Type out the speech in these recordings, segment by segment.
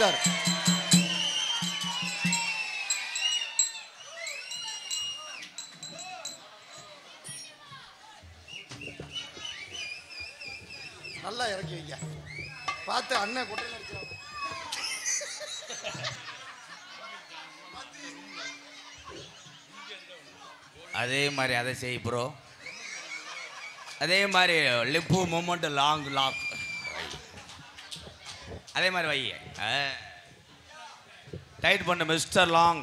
வந்துட்டார். நல்லா இறக்கி வைங்க. பார்த்து அண்ணன் கொட்டையில் அடிச்சாங்க. அதே மாதிரி அதை செய் ப்ரோ. அதே மாதிரி லிப்பு மூமெண்ட் லாங் லாக் அதே மாதிரி வை. டைட் பண்ண மிஸ்டர் லாங்.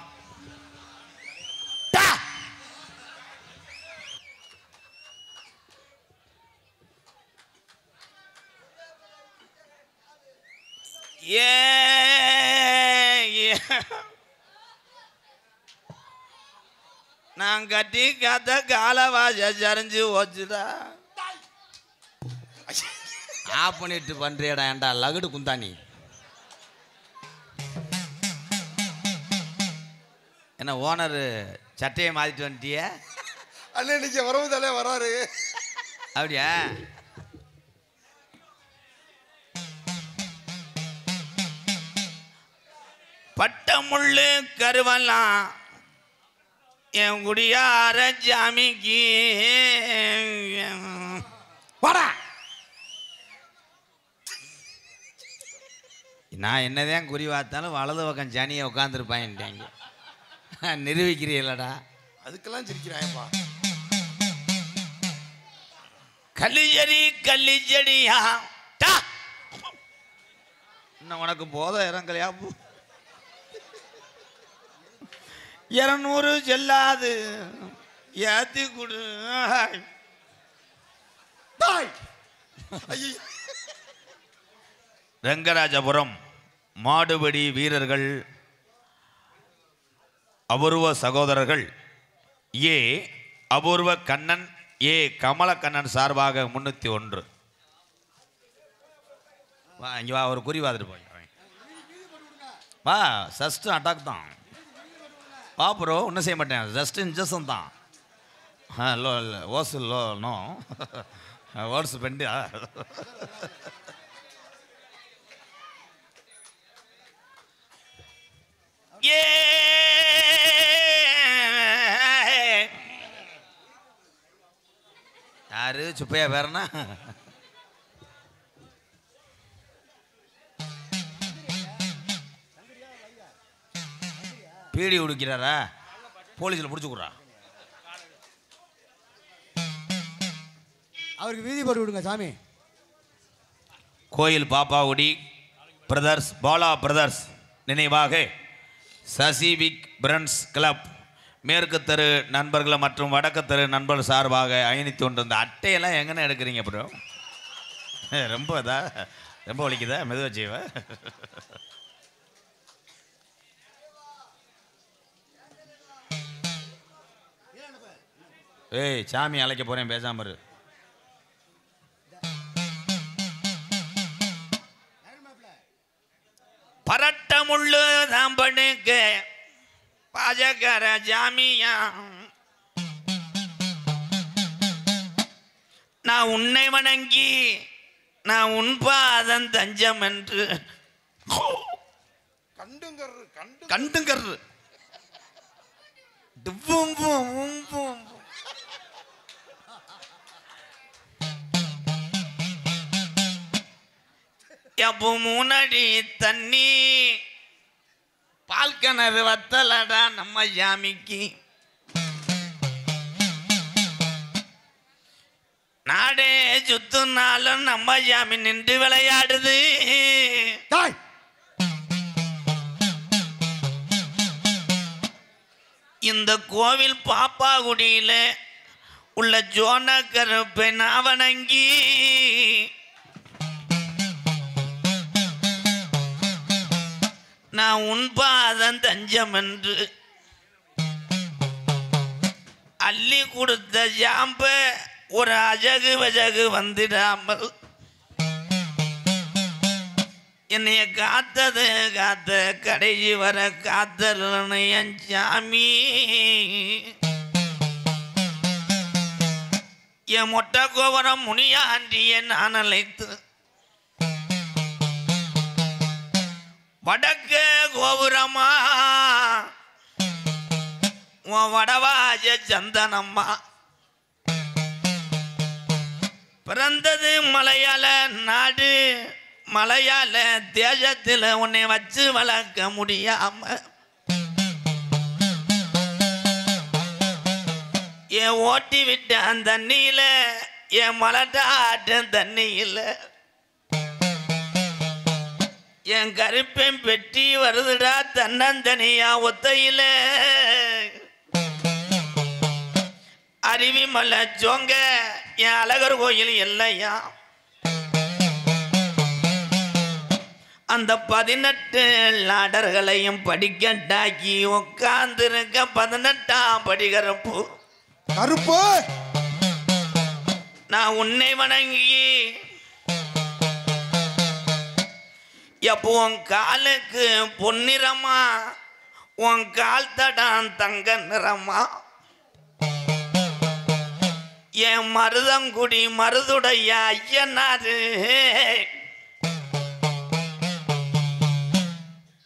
ஏ நான் கட்டி காத்த காலவாச சரிஞ்சு வச்சுடா. ஆஃப் பண்ணிட்டு பண்றியடா ஏண்டா லகுடு குந்தானி. என்ன ஓனர் சட்டையை மாத்திட்டு வந்துட்டிய? அண்ணன் இன்னைக்கு வரவுதாலே வராரு. அப்படியா? பட்டமுள்ளு கருவலாம் என் குடியார ஜாமிக்கு வாடா. நான் என்னதான் குறி பார்த்தாலும் வலது பக்கம் ஜனியை உட்காந்துருப்பாங்க. நிரூபிக்கிறீங்களடா. அதுக்கெல்லாம் சிரிக்கிறாயப்பா. கல்லிச்செடி கல்லிச்செடியா இன்னும் உனக்கு போதும் இறங்கலையா? 200 செல்லாது ஏத்தி கொடு. ரங்கராஜபுரம் மாடுபடி வீரர்கள் அபூர்வ சகோதரர்கள் ஏ அபூர்வ கண்ணன் ஏ கமலக்கண்ணன் சார்பாக 301. வா இங்க வா, ஒரு குறி பார்த்துட்டு போய் வா. சஸ்ட் அட்டாக் தான். வா ப்ரோ, ஒன்றும் செய்ய மாட்டேன். ஜஸ்ட் இன்ஜெக்ஷன் தான். லோ ஓசு லோ நோ ஓர்ஸ் பெண்டு. ஏ யாரு சுப்பையா பேரனா? பீடி உடுக்கிறாரா? போலீஸில் பிடிச்சி கொடுறா. அவருக்கு வீதி போட்டு விடுங்க சாமி. கோயில் பாப்பாவுடி பிரதர்ஸ் பாலா பிரதர்ஸ் நினைவாக சசிவிக் பிரண்ட்ஸ் கிளப் மேற்கு தெரு நண்பர்கள் மற்றும் வடக்கு தெரு நண்பர்கள் சார்பாக 501. இந்த அட்டையெல்லாம் எங்கன்னு எடுக்கிறீங்க ப்ரோ? ரொம்ப இதா ரொம்ப வலிக்குதா? மெதுவாக செய்வ. ஏய் சாமி அழைக்க போகிறேன், பேசாம இரு. பரட்டமுள்ளு தாம்பனுக்கு பாஜகர ஜாமியா நான் உன்னை வணங்கி நான் உன் பாதம் தஞ்சம் என்று கண்டுங்கர் எப்போ முன்னாடி தண்ணி பால் கிணறு வத்தலடா நம்ம ஜாமிக்கு. நாடே சுத்துனாலும் நம்ம ஜாமி நின்று விளையாடுது. இந்த கோவில் பாப்பாகுடியில உள்ள ஜோன கருப்பை நான் வணங்கி நான் உன் பாதம் தஞ்சம் என்று அள்ளி கொடுத்த ஜாம்ப ஒரு அஜகு வஜகு வந்துடாமல் என்னைய காத்தது காத்த கடைசி வர காத்தல் என் சாமி. என் மொட்டை கோபுரம் முனியாண்டிய நான் அழைத்து வடக்கு கோபுரமா உன் வடவாஜ சந்தனம்மா பிறந்தது மலையாள நாடு மலையாள தேசத்தில் உன்னை வச்சு வளர்க்க முடியாம என் ஓட்டி விட்ட அந்த தண்ணியில என் மலட்டாட்ட தண்ணியில் என் கருப்பேன் பெட்டி வருதுடா தன்னந்தனியா ஒத்தையில அருவி மலை சோங்க என் அழகர் கோயில் இல்லையா அந்த 18 லாடர்களையும் படிக்கட்டாக்கி உட்கார்ந்துருக்க 18ஆம் படிகரப்பு கருப்பு நான் உன்னை வணங்கி எப்போ உன் காலுக்கு பொன்னிறமா உன் கால் தடான் தங்க நிறமா என் மருதங்குடி மருதுடைய ஐயனாரு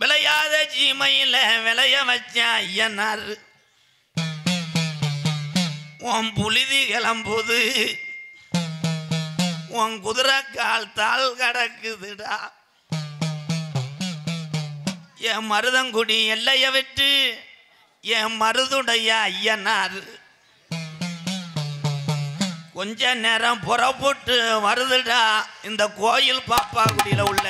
விளையாத ஜீமையில விளைய வச்ச ஐயனாரு உன் புலிதி கிளம்புது உன் குதிரை கால் தாள் கிடக்குதுடா என் மருதங்குடி எல்லைய விட்டு என் மருதுடைய ஐயனார் கொஞ்ச நேரம் புறப்பட்டு வருதுடா இந்த கோயில் பாப்பா குடியில உள்ள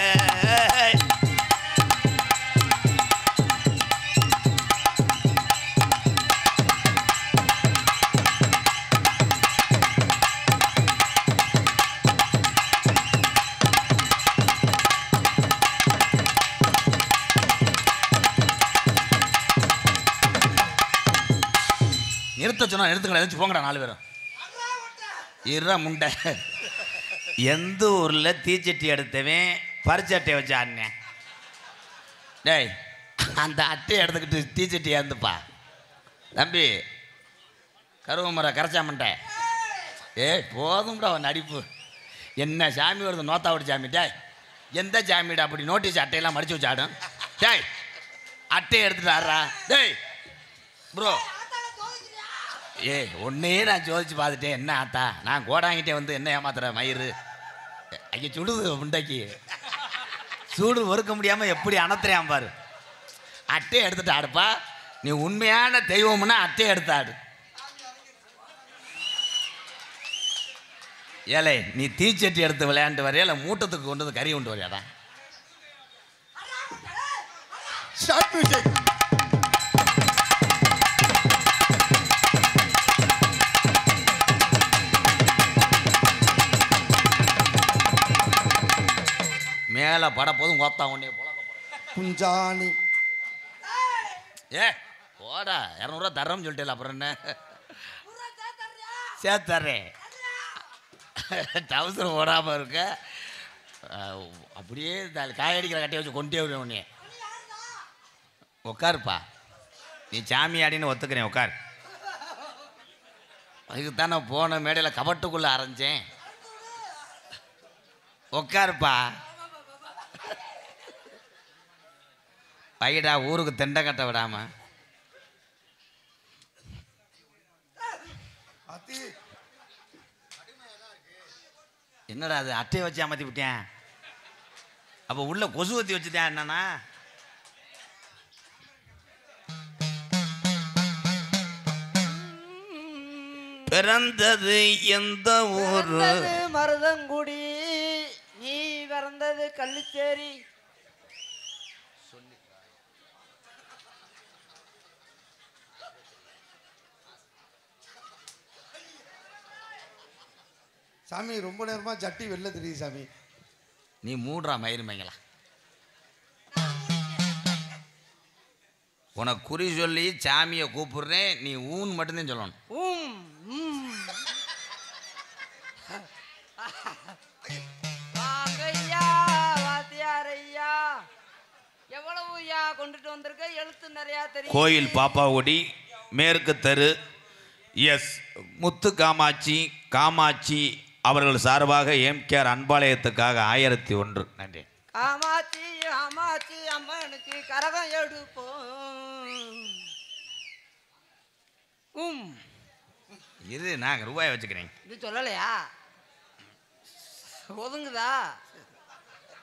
நிறுத்த சொன்னா நிறுத்துங்களா எதாச்சும் போங்கடா 4 பேரும் இற முண்டை எந்த ஊரில் தீச்சட்டி எடுத்தவன் பரிச்சட்டை வச்சு ஆடினேன் டேய் அந்த அட்டையை எடுத்துக்கிட்டு தீச்சட்டி ஏந்துப்பா தம்பி கருவ மரம் கரைச்சாமன்ட்ட போதும்டா அவன் நடிப்பு என்ன சாமி வருது நோத்தாவோட சாமி டேய் எந்த சாமிடா அப்படி நோட்டீஸ் அட்டையெல்லாம் மடிச்சு வச்சு ஆடும் டேய் அட்டையை எடுத்துட்டு ஆடுறா டேய் ப்ரோ ஒன்னையே நான் சோதிச்சு பார்த்துட்டேன் என்ன ஆத்தா நான் கோடாங்கிட்டே வந்து என்ன ஏமாத்துற மயிறு ஐயா சுடுது முண்டைக்கு சூடு ஒறுக்க முடியாமல் எப்படி அணத்துறான் பாரு அட்டையை எடுத்துட்டு ஆடுப்பா நீ உண்மையான தெய்வம்னா அட்டையை எடுத்து ஆடு ஏலே நீ தீச்சட்டி எடுத்து விளையாண்டு வரையா இல்லை மூட்டத்துக்கு கொண்டு வந்து கறி கொண்டு வரையாடா மேலே பட போதும் கோத்தா உன்னே குஞ்சாணி போடா 200 தர்றோம்னு சொல்லிட்டேல அப்புறம் என்ன சேர்த்தர்றேன் டவுசர் போடாமல் இருக்க அப்படியே காயடிக்கிற கட்டையை வச்சு கொண்டே விடுவேன் உன்னே உட்காருப்பா நீ சாமி ஆடின்னு ஒத்துக்கிறேன் உட்கார் அதுக்கு தானே போன மேடையில் கபட்டுக்குள்ளே அரைஞ்சேன் உட்காருப்பா பையடா ஊருக்கு தெண்டை கட்ட விடாம என்னடா அது அட்டையை வச்சு அமர்த்தி விட்டேன் அப்போ உள்ள கொசு வத்தி வச்சுட்டேன் என்னன்னா பிறந்தது எந்த ஊரு மருதங்குடி நீ பிறந்தது கள்ளிச்சேரி சாமி ரொம்ப நேரமா ஜட்டி வெளில தெரியுது சாமி நீ மூடுறா மயிருமைங்களா உனக்கு குறி சொல்லி சாமியை கூப்பிடுறேன் நீ ஊன் மட்டும்தான் சொல்லணும் கொண்டுட்டு வந்திருக்க எழுத்து நிறைய தெரியும் கோயில் பாப்பாவுடி மேற்கு தெரு எஸ் முத்து காமாட்சி அவர்கள் சார்பாக எம்கேஆர் அன்பாலயத்துக்காக 1001 நன்றி. காமாட்சி காமாட்சி அம்மனுக்கு கரகம் எடுப்போம். இது நான் ரூபாய் வச்சுக்கிறேன். இது சொல்லலையா? ஒதுங்குதா?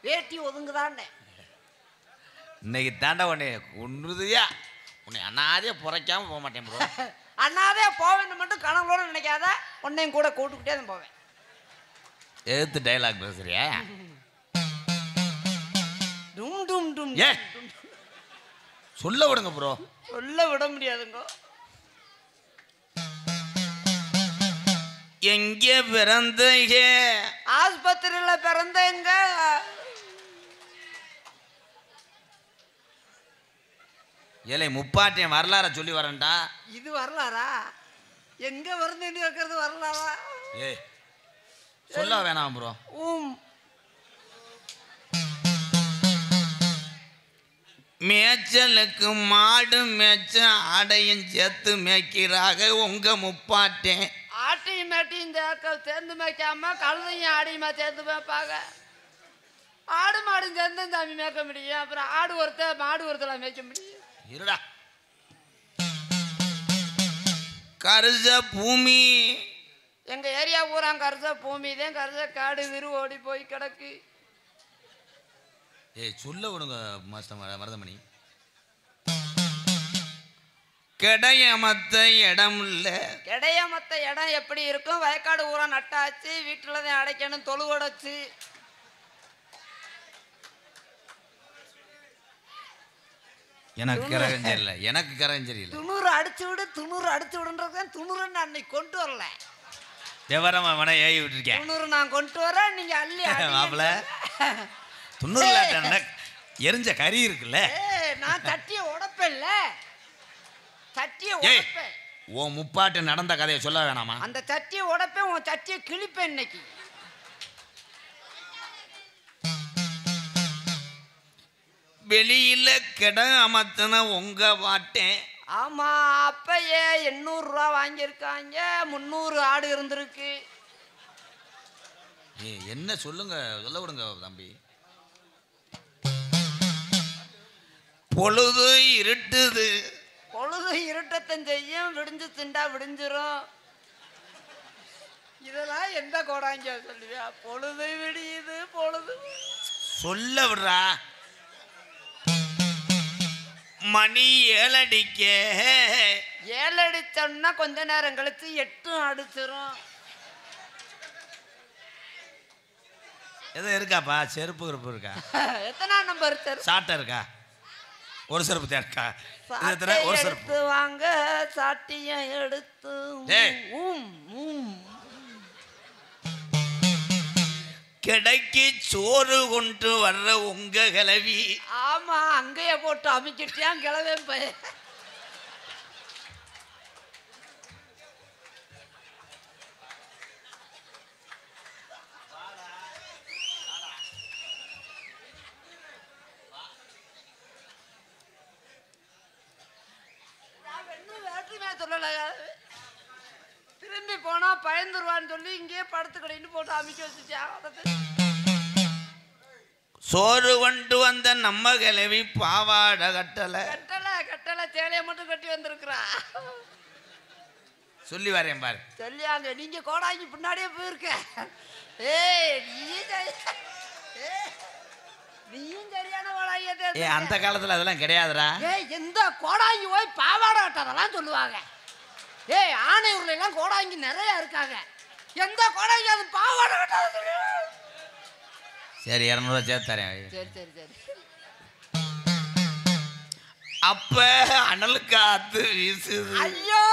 வேட்டி ஒதுங்குதான்னு இன்னைக்கு தாண்டா உன்னை ஒன்றுதையா உன்னை அண்ணாதே புறைக்காம போக மாட்டேன் ப்ரோ. அண்ணாதே போவேன்னு மட்டும் கனவுளோட நினைக்காத, உன்னையும் கூட கூட்டுக்கிட்டே தான் போவேன். எதிர்த்து டைலாக் பேசுறியா? டும் டும் டும். ஏ சொல்ல விடுங்க ப்ரோ. சொல்ல விட முடியாதுங்க. எங்கே பிறந்தீங்க? ஆஸ்பத்திரியில பிறந்தேங்க. ஏலே முப்பாட்டியன் வரலாற சொல்லி வரேன்டா. இது வரலாறா? எங்க வருந்தேன்னு கேட்கறது வரலாறா? ஏ சொல்ல வேணாம் ப்ரோ. மேய்ச்சலுக்கு மாடு மேய்ச்ச ஆடையும் சேர்த்து மேய்க்கிறாக உங்க முப்பாட்டேன். ஆட்டையும் மேட்டையும் சேர்ந்து மேய்க்காம கழுதையும் ஆடையுமா சேர்ந்து மேய்ப்பாங்க. ஆடு மாடும் சேர்ந்து சாமி மேய்க்க முடியும். அப்புறம் ஆடு ஒருத்த மாடு ஒருத்தலாம் மேய்க்க முடியும். இருடா. கருச பூமி எங்க ஏரியா பூரா கருச பூமி தான். கருச காடு விரு ஓடி போய் கிடக்கு. ஏய் சொல்ல விடுங்க மாஸ்டர் மருதமணி. கிடையமத்த இடம் இல்ல. கிடையமத்த இடம் எப்படி இருக்கும்? வயக்காடு ஊரா நட்டாச்சு, வீட்டுல தான் அடைக்கணும், தொழுவடைச்சு. எனக்கு கரகம் தெரியல. எனக்கு கரகம் தெரியல. துணூறு அடிச்சு விடு, துணூறு அடிச்சு விடுன்றது துணூறுன்னு அன்னைக்கு கொண்டு வரல. விவரமா வேணா ஏறி விட்டுருக்கேன். துணூறு நான் கொண்டு வரேன், நீங்க அள்ளி மாப்பிள துண்ணூறுல எரிஞ்ச கறி இருக்குல்ல, நான் தட்டிய உடப்பேன்ல, தட்டிய உடப்பேன். ஓ முப்பாட்டு நடந்த கதையை சொல்ல வேணாமா? அந்த சட்டியை உடப்பேன், உன் சட்டியை கிழிப்பேன் இன்னைக்கு. வெளியில கிட அமர்த்தின உங்க பாட்டேன். ஆமா, அப்பயே 800 ரூபா வாங்கியிருக்காங்க. 300 ஆடு இருந்திருக்கு. என்ன சொல்லுங்க, சொல்ல விடுங்க தம்பி. பொழுது இருட்டுது. பொழுது இருட்டத்தன் செய்யும், விடிஞ்சு திண்டா விடிஞ்சிரும். இதெல்லாம் எந்த கோடாங்க சொல்லுவியா? பொழுது விடியுது, பொழுது சொல்ல விடுறா. மணி 7 அடிக்க. 7 அடிச்சோம்னா கொஞ்ச நேரம் கழிச்சு 8 அடிச்சிரும். எதுவும் இருக்காப்பா? செருப்பு கிருப்பு இருக்கா? எத்தனை நம்பர் சாட்டை இருக்கா? ஒரு செருப்பு தான் இருக்கா? ஒரு செருப்பு வாங்க. சாட்டியம் எடுத்து கிடைக்கு சோறு கொண்டு வர்ற உங்க கிளவி. ஆமா, அங்கேயே போட்டு அமைக்கிட்டியான் கிளவே பய. சொல்லல, திரும்பி போனா பயந்துருவான்னு சொல்லி இங்கேயே படுத்துக்கடைன்னு போட்டு அமைக்க வச்சுட்டான். சோறு கொண்டு வந்த நம்ம கிளவி பாவாட கட்டல கட்டல கட்டல சேலைய மட்டும் கட்டி வந்திருக்கிறா. சொல்லி வரேன் பாரு. சொல்லியாங்க, நீங்க கோடாங்கி பின்னாடியே போயிருக்க. நீயும் சரியான கோடாங்கி. அந்த காலத்துல அதெல்லாம் கிடையாதுடா. எந்த கோடாங்கி போய் பாவாடை கட்டதெல்லாம் சொல்லுவாங்க. ஆனையூர்ல எல்லாம் கோடாங்கி நிறைய இருக்காங்க. எந்த கோடாங்கி அது பாவாடை கட்டாத. சரி 200 சேர்த்து தரேன். சரி சரி சரி. அப்ப அனல் காத்து வீசுது. ஐயோ,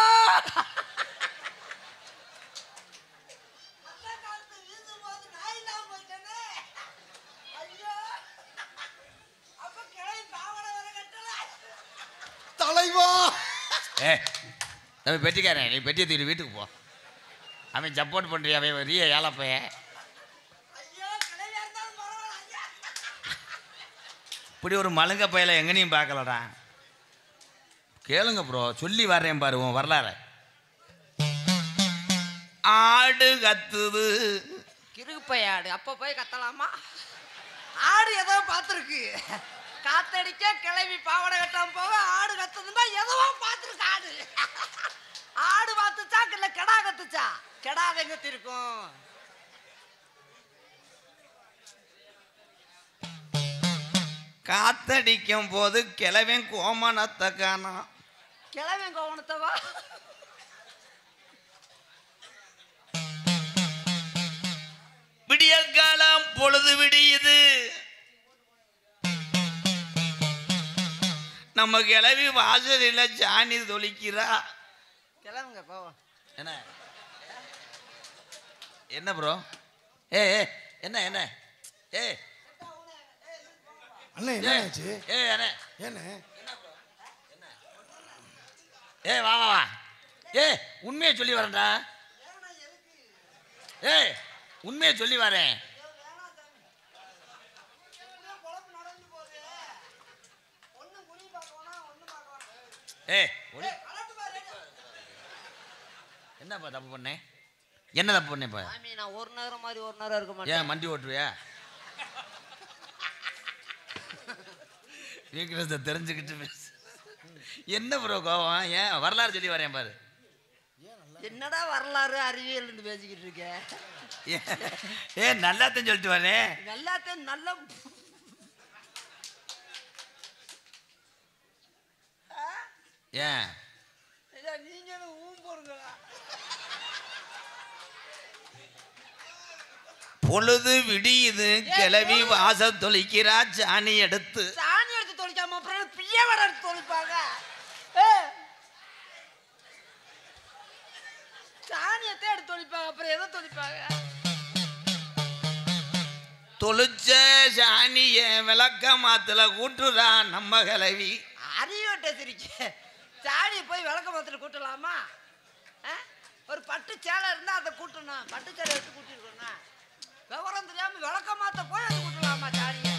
தலைவா. நம்ம பெட்டிக்காரன், நீ பெட்டியை தூக்கி வீட்டுக்கு போ. அவன் சப்போர்ட் பண்றியா? அவன் பெரிய ஏழப்பைய. இப்படி ஒரு மழுங்க பையில எங்கனையும் பார்க்கலடா. கேளுங்க ப்ரோ, சொல்லி வர்றேன் பாரு உன் வரலாற. ஆடு கத்துது. கிருப்பையாடு அப்ப போய் கத்தலாமா? ஆடு ஏதோ பார்த்துருக்கு. காத்தடிக்க கிளவி பாவாடை கட்டாம போக ஆடு கத்துதுன்னா எதவோ பார்த்துருக்கு ஆடு. ஆடு பார்த்துச்சா இல்ல கெடா கத்துச்சா? கெடா கத்தி இருக்கும். காத்தடிக்கும் போது கிழவன் கோமணத்தை காணோம். கிளவன் கோவணத்தவா? விடிய காலம் பொழுது விடியுது. நம்ம கிளவி வாசலில சாணி தொளிக்கிறா. கிளவுங்க போவோம். என்ன என்ன ப்ரோ? ஏ என்ன என்ன ஏ அண்ணே என்ன ஆச்சு? ஏ அண்ணே ஏண்ணே ஏ வா வா வா. ஏ உண்மையை சொல்லி வரேன்டா. ஏ உண்மையை சொல்லி வரேன். ஏ என்னப்பா தப்பு பண்ணேன்? என்ன தப்பு பண்ணேப்பா? நான் ஒரு நேரம் மாதிரி ஒரு நேரம் இருக்க மாட்டேன். ஏன் மண்டி ஓட்டுவியா? வீக்னஸை தெரிஞ்சுக்கிட்டு பேசு. என்ன ப்ரோ கோவம்? ஏன் வரலாறு சொல்லி வரேன் பாரு. என்னடா வரலாறு அறிவியல் பேசிக்கிட்டு இருக்க? ஏ நல்லாத்தான் சொல்லிட்டு வரேன். எல்லாத்தையும் நல்ல ஏன் நீங்களும் போடுங்களா? பொழுது விடியுது கிளவி வாசல் தொளிக்கிறா சாணி எடுத்து. சாணி எடுத்து தொளிக்காம அப்புறம் பிய வட எடுத்து தொளிப்பாங்க. சாணியத்தை எடுத்து தொளிப்பாங்க அப்புறம் எதை தொளிப்பாங்க? தொளிச்ச சாணிய விளக்க மாத்துல கூட்டுறா நம்ம கிளவி. அறிவட்ட சிரிக்க சாணியை போய் விளக்க மாத்துல கூட்டலாமா? ஒரு பட்டு சேலை இருந்தா அதை கூட்டணும். பட்டு சேலை எடுத்து கூட்டிருக்கணும். விவரம் தெரியாம விளக்க மாத்த போய் அதை கூட்டலாமா சாணிய?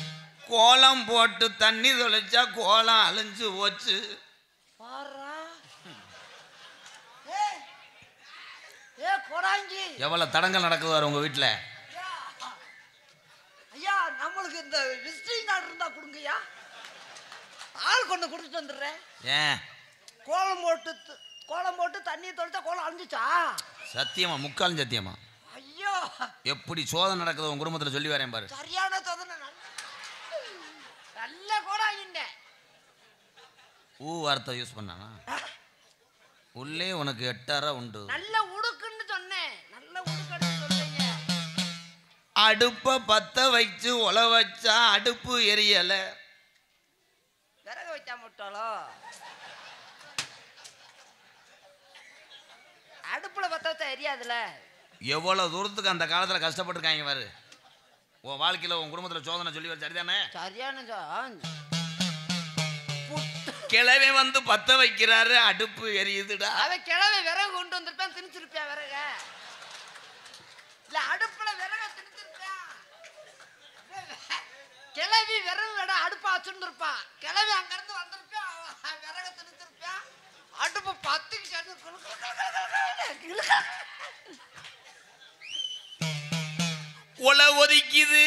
கோலம் போட்டு தண்ணி தொளிச்சா கோலம் அழிஞ்சு போச்சு. எவ்வளவு தடங்கள் நடக்குது உங்க வீட்டுல? ஐயா நம்மளுக்கு இந்த விசிட்டிங் கார்டு இருந்தா கொடுங்கய்யா. ஆள் கொண்டு கொடுத்துட்டு வந்துடுறேன். ஏன் கோலம் போட்டு தண்ணி தொளிச்சா கோலம் அழிஞ்சிச்சா? சத்தியமா முக்காலும் சத்தியமா. ஐயோ எப்படி சோதனை நடக்குது உங்க குடும்பத்துல சொல்லி வரேன் பாரு. சரியான சோதனை. நல்ல கோடாயிண்ட வார்த்தை யூஸ் பண்ணானா? உள்ளே உனக்கு 8 அறை உண்டு. நல்ல உடுக்குன்னு சொன்னேன். நல்ல உடுக்குன்னு சொல்றீங்க. அடுப்ப பத்த வச்சு உல வச்சா அடுப்பு எரியல. விறகு வச்சா முட்டாளோ? அடுப்புல பத்த வச்சா எரியாதுல. எவ்வளவு தூரத்துக்கு அந்த காலத்துல கஷ்டப்பட்டிருக்காங்க பாரு. உன் வாழ்க்கையில உன் குடும்பத்துல சோதனை சொல்லி வர சரிதானே? சரியான கிழவே வந்து பத்த வைக்கிறாரு அடுப்பு எரியுதுடா. அவ கிழவை விறகு கொண்டு வந்திருப்பேன். திணிச்சிருப்பியா விறக? இல்ல அடுப்புல விறக திணிச்சிருப்பேன். கிழவி விறகு விட அடுப்பா வச்சுருப்பா. கிழவி அங்க இருந்து வந்திருப்பேன். விறக திணிச்சிருப்பேன். அடுப்பு பத்துக்கு உல ஒதிக்குது.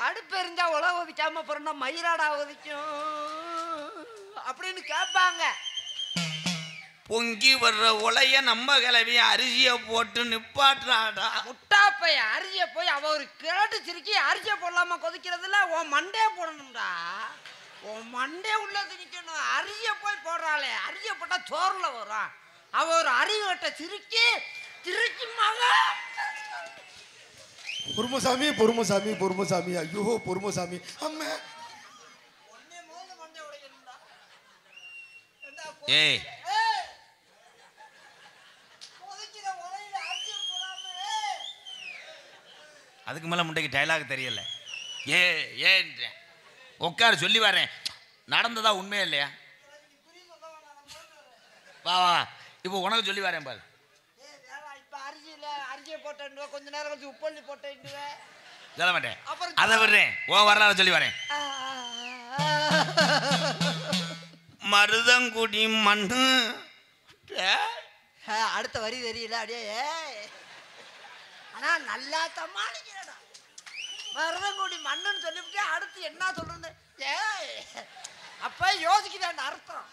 அடுப்பு எரிஞ்சா உல ஒதிக்காம பிறந்தா மயிராடா ஒதிக்கும் அப்படின்னு கேட்பாங்க. பொங்கி வர்ற உலைய நம்ம கிளவி அரிசிய போட்டு நிப்பாட்டுறாடா. முட்டாப்பைய அரிசிய போய் அவ ஒரு கிழட்டு சிரிக்கி அரிசிய போடலாமா கொதிக்கிறதுல? உன் மண்டே போடணும்டா. உன் மண்டே உள்ள திணிக்கணும். அரிசிய போய் போடுறாளே. அரிசிய போட்டா சோறுல வரும். அவ ஒரு அறிவட்ட சிரிக்கி மக பொறுமசாமி பொறுமசாமி பொறுமசாமி. ஐயோ பொறுமசாமி. அம்மா ஏய் அதுக்கு மேல முண்டைக்கு டைலாக் தெரியல. ஏன் உட்காரு சொல்லி வரேன். நடந்ததா உண்மையா இல்லையா? வா வா இப்போ உனக்கு சொல்லி வரேன் பாரு. இப்ப அரிசியை போட்டு கொஞ்ச நேரம் கழிச்சு உப்பள்ளி போட்டு சொல்ல மாட்டேன். அதை விடுறேன். வரலாறு சொல்லி வரேன். மருதங்குடி மண்ணு. அடுத்த வரி தெரியல. அடியே ஆனா நல்லா சமாளிக்கிறடா. மருதங்குடி மண்ணுன்னு சொல்லிவிட்டு அடுத்து என்ன சொல்றது? அப்ப யோசிக்கிறேன் அர்த்தம்.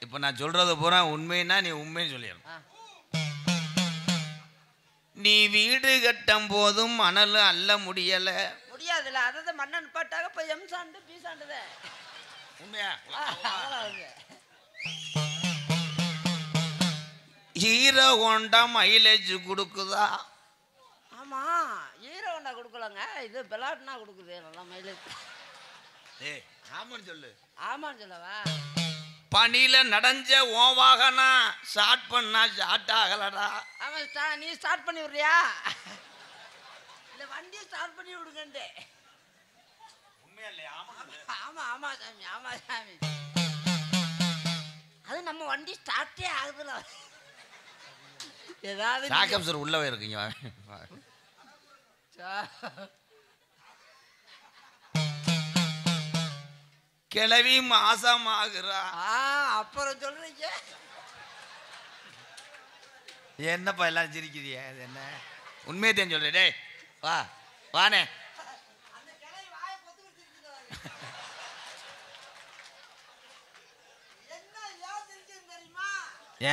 இப்ப நான் சொல்றது பூரா உண்மைன்னா நீ உண்மைன்னு சொல்லிடணும். நீ வீடு கட்டும் போதும் மணல் அள்ள முடியல. முடியாதுல்ல, அதான் மண்ணன் பாட்டாக இப்ப எம் சாண்டு பி சாண்டுதே. உண்மையா? ஹீரோ ஹோண்டா மைலேஜ் கொடுக்குதா? ஆமா, ஹீரோ ஹோண்டா கொடுக்கலங்க, இது பெலாட்னா கொடுக்குது நல்லா மைலேஜ். ஏய் ஆமான்னு சொல்லு. ஆமான்னு சொல்லவா? பனியில நடஞ்ச ஓவாகனா ஸ்டார்ட் பண்ணா ஸ்டார்ட் ஆகலடா. ஆமா, நீ ஸ்டார்ட் பண்ணி விடுறியா? இந்த வண்டியை ஸ்டார்ட் பண்ணி விடுங்கண்டே. உண்மையா இல்லையா? ஆமா ஆமா சாமி, ஆமா சாமி. அது நம்ம வண்டி ஸ்டார்ட்டே ஆகுதுல. ஏதாவது சாக்கம் சார் உள்ளவே இருக்குங்க. கிளவி மாசம் ஆகுறா. அப்புறம் சொல்றீங்க என்னப்பா எல்லாம் சிரிக்கிறியா? இது என்ன உண்மையை தான் சொல்றேன். டேய் வா வானே.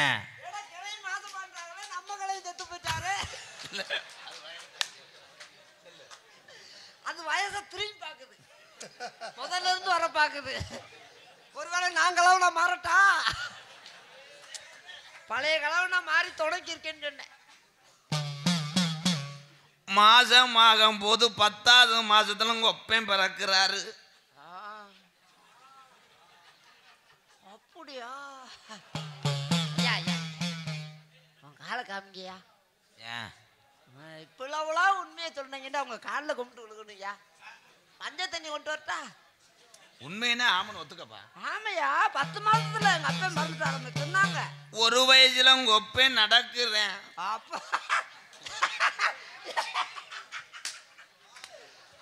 ஏன் நம்ம கலை செத்து போயிட்டாரு. அது வயசை திரும்பி பாக்குது, முதல்ல இருந்து வர பாக்குது. ஒருவேளை நான் கலவுனா மாறட்டா? பழைய கலவுனா மாறி தொடங்கி இருக்கேன்னு சொன்னேன். மாசம் ஆகும் போது 10வது மாசத்துல உங்க ஒப்பன் பிறக்கிறாரு. அப்படியா? காலை காமிங்கயா. ஏன் இப்பெல்லாம் உண்மையை சொன்னீங்கன்னா அவங்க காலில் கும்பிட்டு விழுகணும்யா. மஞ்சள் தண்ணி கொண்டு வரட்டா? உண்மைன்னா ஆமன் ஒத்துக்கப்பா. ஆமையா, 10 மாசத்துல எங்க அப்பா மருந்து ஆரம்பிச்சுன்னாங்க. 1 வயசுல உங்க ஒப்பன் நடக்குறேன். அப்ப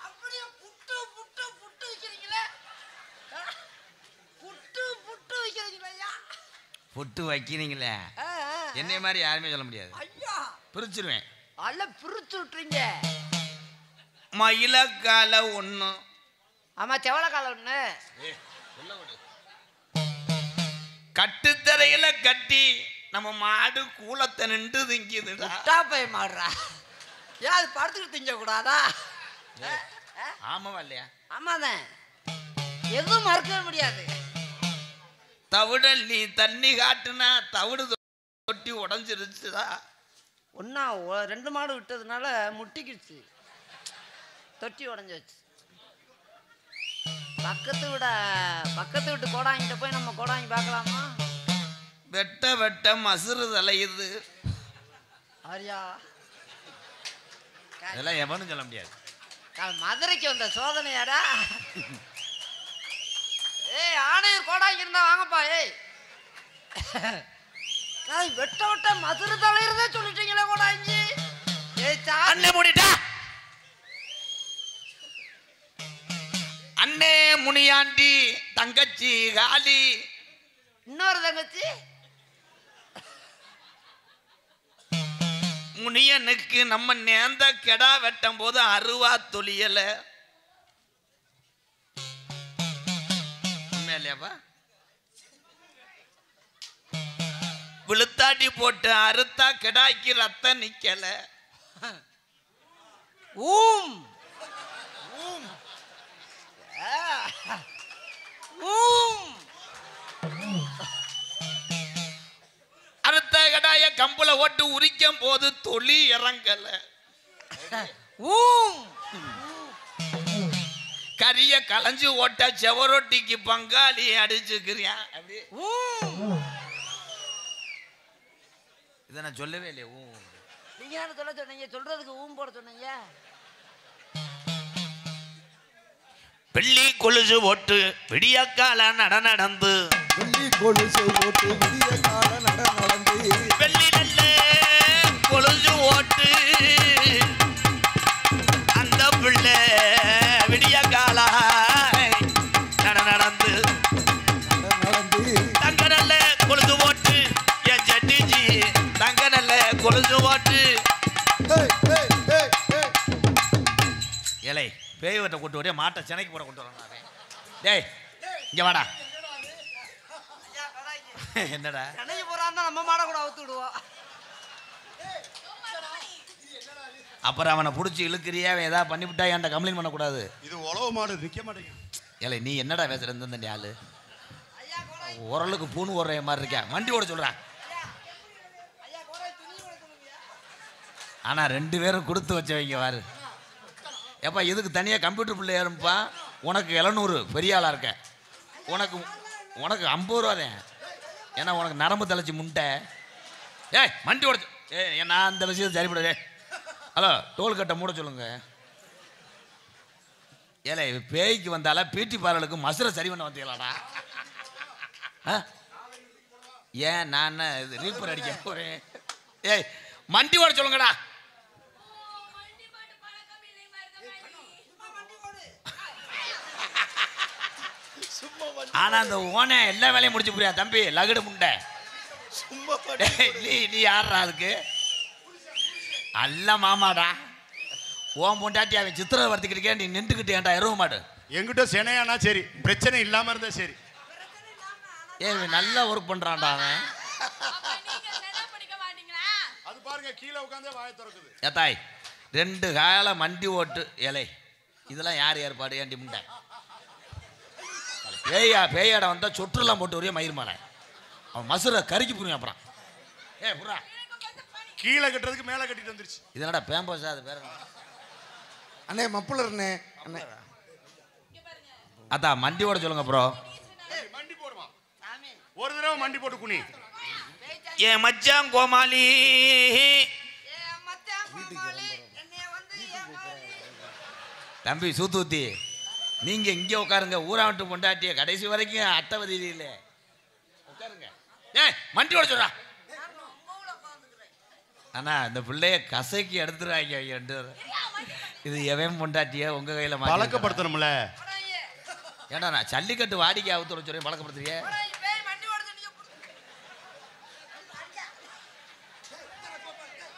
அப்படியே புட்டு புட்டு புட்டு வைக்கிறீங்களே, புட்டு புட்டு வைக்கிறீங்களா? புட்டு வைக்கிறீங்களே, என்னைய மாதிரி யாருமே சொல்ல முடியாது. ஐயா பிரிச்சிருவேன். அல்ல பிரிச்சு விட்டுறீங்க. மயிலக்கால ஒண்ணு. ஆமா, செவலக்கால ஒண்ணு. கட்டுத்தரையில கட்டி நம்ம மாடு கூலத்தை நின்று திங்குதுடா. பய மாடுறா. ஏன் அது படுத்துக்கிட்டு திங்க கூடாதா? ஆமாவா இல்லையா? ஆமாதான், எதுவும் மறக்கவே முடியாது. தவிடல் நீ தண்ணி காட்டுனா தவிடு தொட்டி உடஞ்சிருச்சுதா. ஒன்னா 2 மாடு விட்டதுனால முட்டிக்கிடுச்சு, தொட்டி உடஞ்சிச்சு. பக்கத்து விட்டு கோடாங்கிட்ட போய் நம்ம கோடாங்கி பார்க்கலாமா? வெட்ட வெட்ட மசுறு தலையுது. ஆரியா, அதெல்லாம் எவனும் சொல்ல முடியாது. மதுரைக்கு வந்த சோதனையாடா. ஏய், ஆணையர் கோடாங்கி இருந்தா வாங்கப்பா. ஏய் வெட்ட வெட்ட மதுரை தலையிறதே சொல்லிட்டீங்களே கோடாங்கி. அண்ணே மூடிட்டா. அண்ணே முனியாண்டி, தங்கச்சி காளி, இன்னொரு தங்கச்சி முனியனுக்கு நம்ம நேர்ந்த கெடா வெட்டும் போது அருவா தொழியல. உண்மையா இல்லையாப்பா? விழுத்தாட்டி போட்டு அறுத்தா கெடாய்க்கு ரத்தம் நிக்கல. ஊம் ஊம் அறுத்த கடாய கம்புல ஓட்டு உரிக்கும் போது தொழி இறங்கல. ஊம் கரிய களைஞ்சு ஓட்ட செவரொட்டிக்கு பங்காளி அடிச்சுக்கிறியா? இதை நான் சொல்லவே இல்லையே. நீங்க என்ன சொல்ல சொன்னீங்க? சொல்றதுக்கு ஊம் போட சொன்னீங்க. வெள்ளி கொலுசு ஓட்டு விடியக்கால நடந்து, வெள்ளி கொலுசு ஓட்டு விடியக்கால நடந்து, வெள்ளி நல்ல கொலுசு ஓட்டு அந்த பிள்ளை விடியக்கால நடந்து தங்க நல்ல கொலுசு ஓட்டு என் ஜட்டிஜி, தங்க நல்ல கொலுசு ஓட்டு பேய் வெட்ட கொண்டு வரையா மாட்டை சென்னைக்கு போட கொண்டு வரேன். டேய் இங்கே வாடா. என்னடா சென்னைக்கு போறான்னு நம்ம மாட கூட அவுத்து விடுவோம். அப்புறம் அவனை பிடிச்சி இழுக்கிறியா, அவன் ஏதாவது பண்ணிவிட்டா என்கிட்ட கம்ப்ளைண்ட் பண்ணக்கூடாது. இது உழவு மாடு நிற்க மாட்டேங்குது. ஏலே நீ என்னடா பேசுற இந்த ஆளு ஓரளவுக்கு பூணு ஓடுற மாதிரி இருக்கேன். வண்டி ஓட சொல்கிறேன். ஆனால் 2 பேரும் கொடுத்து வச்சவங்க வாரு. எப்பா இதுக்கு தனியாக கம்ப்யூட்டர் பிள்ளை ஏறும்பா. உனக்கு 700 பெரிய ஆளாக இருக்க. உனக்கு 50 ரூபா தான். ஏன்னா உனக்கு நரம்பு தலைச்சி முண்டை. ஏய் வண்டி ஓட நான் அந்த விஷயத்தை சரிபடுதே. ஹலோ டோல்கட்டை மூட சொல்லுங்க. ஏலே பேய்க்கு வந்தால பிடி பார்லருக்கு மசுரை சரி பண்ண வந்தீங்களாடா? ஏன் நான் இது ரீப்பர் அடிக்க போறேன். ஏய் வண்டி ஓட சொல்லுங்கடா. ஆனா அந்த ஓனை எல்லா வேலையும் முடிச்சு புரியா தம்பி லகுடு முண்டை. நீ யாரா அதுக்கு? அல்ல மாமாடா. ஓம் பொண்டாட்டி அவன் சித்திரை வர்த்திக்கிட்டே நீ நின்றுக்கிட்டு ஏன்டா எருவ மாடு. எங்கிட்ட சென்னையானா சரி, பிரச்சனை இல்லாம இருந்தா சரி. நல்லா ஒர்க் பண்றான்டா அவன். அது பாருங்க கீழே உட்கார்ந்தே வாயை திறக்குது. ஏத்தாய் 2 கால மண்டி ஓட்டு ஏலே இதெல்லாம் யார் ஏற்பாடு? ஏன்டி முண்டை பேயாட வந்தா சொற்றுலாம் போட்டு வரைய மயிர் மாலை அவன் மசுரை கறிக்கு புரியும். அப்புறம் புறா கீழே கட்டுறதுக்கு மேலே கட்டிட்டு வந்துருச்சு. இதனடா பேம்பஸ் அது பேர் அண்ணே மப்புலர்ண்ணே. அண்ணே அதான் மண்டி ஓட சொல்லுங்க ப்ரோ. மண்டி போடுமா ஒரு தடவை மண்டி போட்டு குனி. ஏன் மச்சான் கோமாளி தம்பி சூத்தூத்தி நீங்க இங்கே உட்காருங்க. ஊராவட்டு பொண்டாட்டிய கடைசி வரைக்கும் அட்டவதியில உட்காருங்க. ஏய் மண்டி ஓட சொல்றா. ஆனா இந்த பிள்ளைய கசைக்கு எடுத்துறாங்க 2 பேரும். இது எவன் பொண்டாட்டிய உங்க கையில பழக்கப்படுத்தணும்ல. ஏடா நான் ஜல்லிக்கட்டு வாடிக்கை அவுத்து சொல்லி பழக்கப்படுத்துறிய.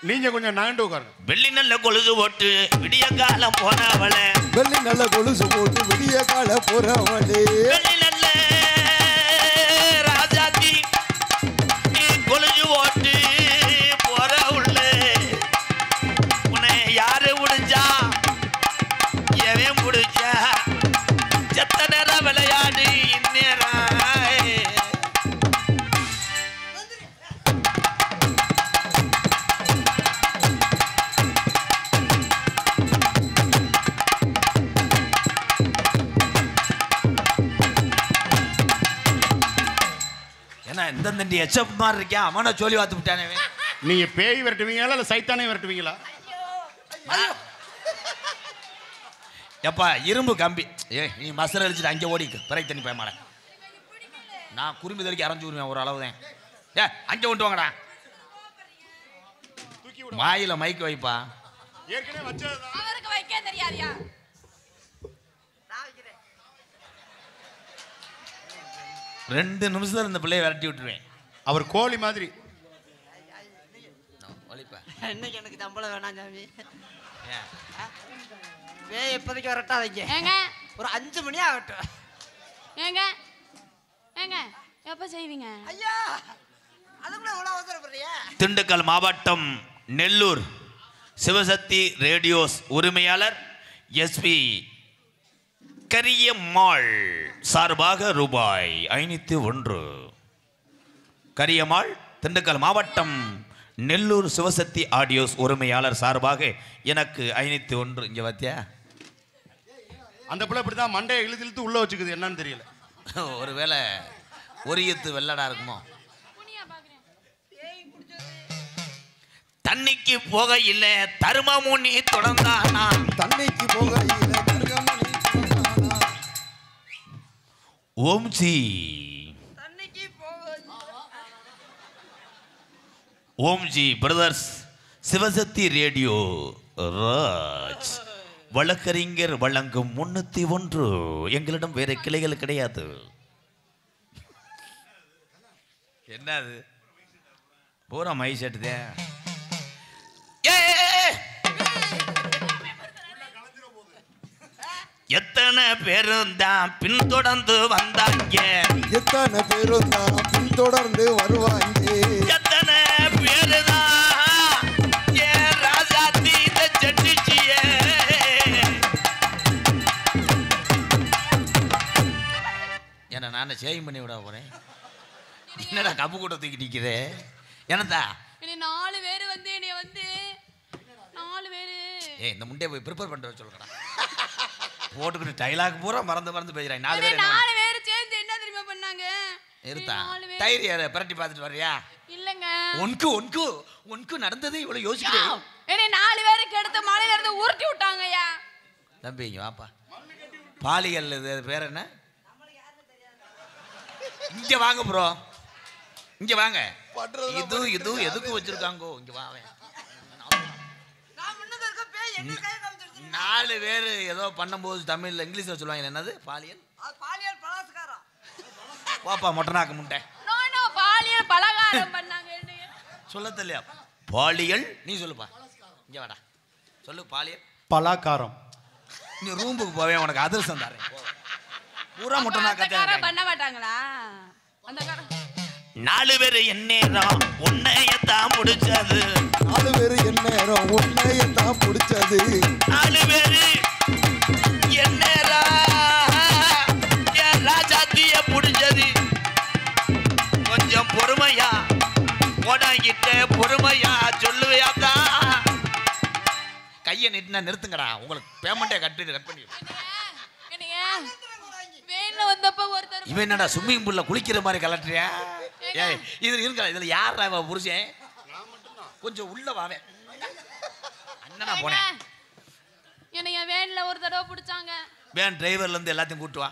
நீங்க கொஞ்சம் நகண்டு உட்காருங்க. வெள்ளி நல்ல கொலுசு போட்டு விடிய காலம் போனவளே. வெள்ளி நல்ல கொலுசு போட்டு விடிய கால போறவளே. வெள்ளி நல்ல ராஜாத்தி நீ கொலுசு போட்டு போற உள்ள உன்னை யாரு முடிஞ்சா எவன் முடிச்சா செத்த நேரம் விளையாடு இந்நேரம். இந்த தண்டி எச்சப் மாதிரி இருக்கேன். அவனை சொல்லி வாத்து விட்டானே. நீங்க பேய் விரட்டுவீங்களா இல்ல சைத்தானே விரட்டுவீங்களா? எப்பா இரும்பு கம்பி நீ மசர அழிச்சிட்டு அங்கே ஓடி பிறை தண்ணி போய மாட. நான் குறும்பி தடிக்க அரைஞ்சு விடுவேன் ஒரு அளவு தான். அங்கே கொண்டு வாங்கடா. வாயில மைக்கு வைப்பா. ஏற்கனவே வச்சது அவருக்கு வைக்க தெரியாதியா? 2 நிமிஷத்துல இந்த பிள்ளைய விரட்டி விட்டுருவேன். அவர் கோழி மாதிரி. இன்னைக்கு எனக்கு சம்பளம் வேணாம் சாமி. இப்போதைக்கு வரட்டாதீங்க. ஏங்க ஒரு 5 மணி ஆகட்டும். ஏங்க ஏங்க எப்ப செய்வீங்க? ஐயா அதுக்குள்ள இவ்வளோ அவசரப்படுறியா? திண்டுக்கல் மாவட்டம் நெல்லூர் சிவசக்தி ரேடியோஸ் உரிமையாளர் எஸ்பி கரியம்மாள் சார்பாக ரூபாய் 501. கரியம்மாள் திண்டுக்கல் மாவட்டம் நெல்லூர் சிவசக்தி ஆடியோஸ் உரிமையாளர் சார்பாக எனக்கு 501. இங்க பார்த்தியா அந்த பிள்ளை இப்படிதான் மண்டையை இழுத்து இழுத்து உள்ள வச்சுக்குது. என்னன்னு தெரியல. ஒருவேளை ஒரு ஈத்து வெள்ளடா இருக்குமோ. தண்ணிக்கு போக இல்ல தருமமுனி தொடர்ந்தானா. தண்ணிக்கு போக இல்ல தருமமுனி தொடர்ந்தானா. ஓம்ஜி ஓம்ஜி பிரதர்ஸ் சிவசக்தி ரேடியோ ராஜ் வழக்கறிஞர் வழங்கும் 301. எங்களிடம் வேற கிளைகள் கிடையாது. என்னது பூரா மை செட்டுதே. எத்தனை பேரும் தான் பின்தொடர்ந்து வந்தாங்க எத்தனை பேரும் தான் பின்தொடர்ந்து வருவாங்க எத்தனை பேரு தான் ஏன் ராசாத்தி இந்த செட்டிச்சியே என்ன நான் சேவிங் பண்ணி விட போறேன் என்னடா கப்பு கூட்ட தூக்கி நிற்குது என்னத்தா இனி 4 பேர் வந்து என்னைய வந்து 4 பேர் இந்த முண்டையை போய் ப்ரிப்பேர் பண்ணிட்டு சொல்லுங்கடா போட்டுக்கிட்டு டைலாக் பூரா மறந்து பேசுறாங்க 4 பேர் 4 பேர் சேர்ந்து என்ன தெரியுமா பண்ணாங்க இருத்தா டைரி பிரட்டி பார்த்துட்டு வர்றியா இல்லங்க உனக்கு நடந்தது இவ்வளவு யோசிக்கிறேன் என்னை 4 பேருக்கு எடுத்து மலையில இருந்து உருட்டி விட்டாங்கய்யா தம்பி இங்க வாப்பா பாலியல் இது பேர் என்ன இங்க வாங்க ப்ரோ இங்க வாங்க இது எதுக்கு வச்சிருக்காங்கோ இங்க வாங்க 4 பேர் ஏதோ பண்ணும்போது தமிழ்ல இங்கிலீஷ்ல சொல்லுவாங்க என்னது பாலியல் பாலியல் பலாத்காரம் வாப்பா மொட்டனாக்கு முட்டை நோ பாலியல் பலகாரம் பண்ணாங்க என்னைய சொல்ல தெரியல பாலியல் நீ சொல்லுப்பா இங்க வாடா சொல்லு பாலியல் பலாக்காரம் நீ ரூமுக்கு போவே உனக்கு அதிர்ஷ்டம் தரேன் பூரா மொட்டனாக்க பண்ண மாட்டாங்களா அந்த காரம் 4 பேர் எந்நேரம் உன்னையத்தான் பிடிச்சது 4 பேரு எந்நேரம் உன்னையத்தான் பிடிச்சது 4 பேரு எந்நேரம் என் ராஜாத்திய பிடிச்சது கொஞ்சம் பொறுமையா போடாங்கிட்ட பொறுமையா சொல்லுவையாத்தா கையை நிட்டுனா நிறுத்துங்கடா உங்களுக்கு பேமெண்ட்டே கட் பண்ணி என்னைய வேன்ல வந்தப்ப ஒருத்தர் இவன் என்னடா ஸ்விம்மிங் பூல்ல குளிக்கிற மாதிரி கலட்டுறியா ஏய் இது இருக்கா இதுல யாரா இவ புருஷன் கொஞ்சம் உள்ள வாவே அண்ணனா போனேன் என்னைய வேன்ல ஒரு தடவை பிடிச்சாங்க வேன் டிரைவர்ல இருந்து எல்லாத்தையும் கூட்டு வா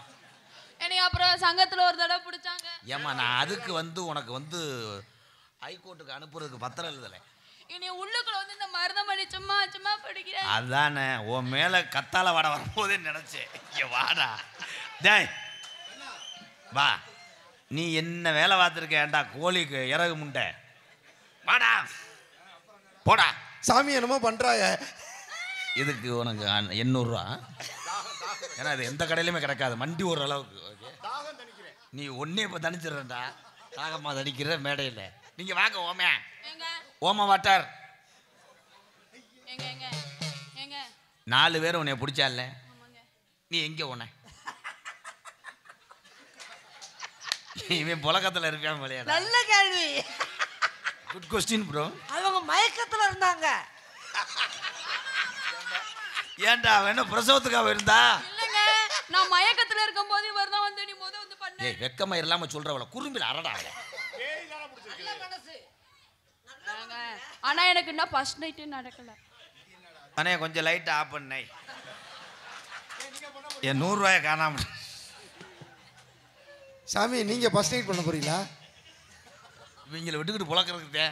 என்னைய அப்புறம் சங்கத்துல ஒரு தடவை பிடிச்சாங்க ஏமா நான் அதுக்கு உனக்கு ஹைகோர்ட்டுக்கு அனுப்புறதுக்கு பத்திரம் எழுதலை இனி உள்ளுக்குள்ள வந்து இந்த மருதமணி சும்மா சும்மா படிக்கிறேன் அதானே உன் மேல கத்தால வாட வரும்போதே நினைச்சேன் இங்க வாடா டேய் வா நீ என்ன வேலை பார்த்துருக்க ஏன்டா கோழிக்கு இறகு முண்டை வாடா போடா சாமி என்னமோ பண்றாய இதுக்கு உனக்கு 800 ரூபா ஏன்னா இது எந்த கடையிலுமே கிடைக்காது மண்டி ஒரு அளவுக்கு நீ ஒன்னே இப்போ தணிச்சிடுறா தாகமா தணிக்கிற மேடையில் நீங்க வாங்க ஓமே ஏங்க ஓம வாட்டார் ஏங்க ஏங்க ஏங்க 4 பேர் உன்னை பிடிச்சா இல்ல ஆமாங்க நீ எங்க உன்னை இவன் புழக்கத்தில் இருப்பான் போலையா நல்ல கேள்வி குட் கொஸ்டின் ப்ரோ அவங்க மயக்கத்துல இருந்தாங்க ஏன்டா அவன் என்ன பிரசவத்துக்காக இருந்தா இல்லங்க நான் மயக்கத்துல இருக்கும்போது இவர் தான் வந்து நீ வந்து பண்ண ஏய் வெக்கமா இல்லாம சொல்றவள குறும்பில் அரடா அவள ஆனா எனக்கு இன்னும் ஃபர்ஸ்ட் நைட்டே நடக்கல அண்ணே கொஞ்சம் லைட் ஆஃப் பண்ணை என் 100 ரூபாயை காணாம சாமி நீங்க ஃபர்ஸ்ட் நைட் பண்ண போறீங்களா இவங்களை விட்டுக்கிட்டு புழக்கிறதுக்கு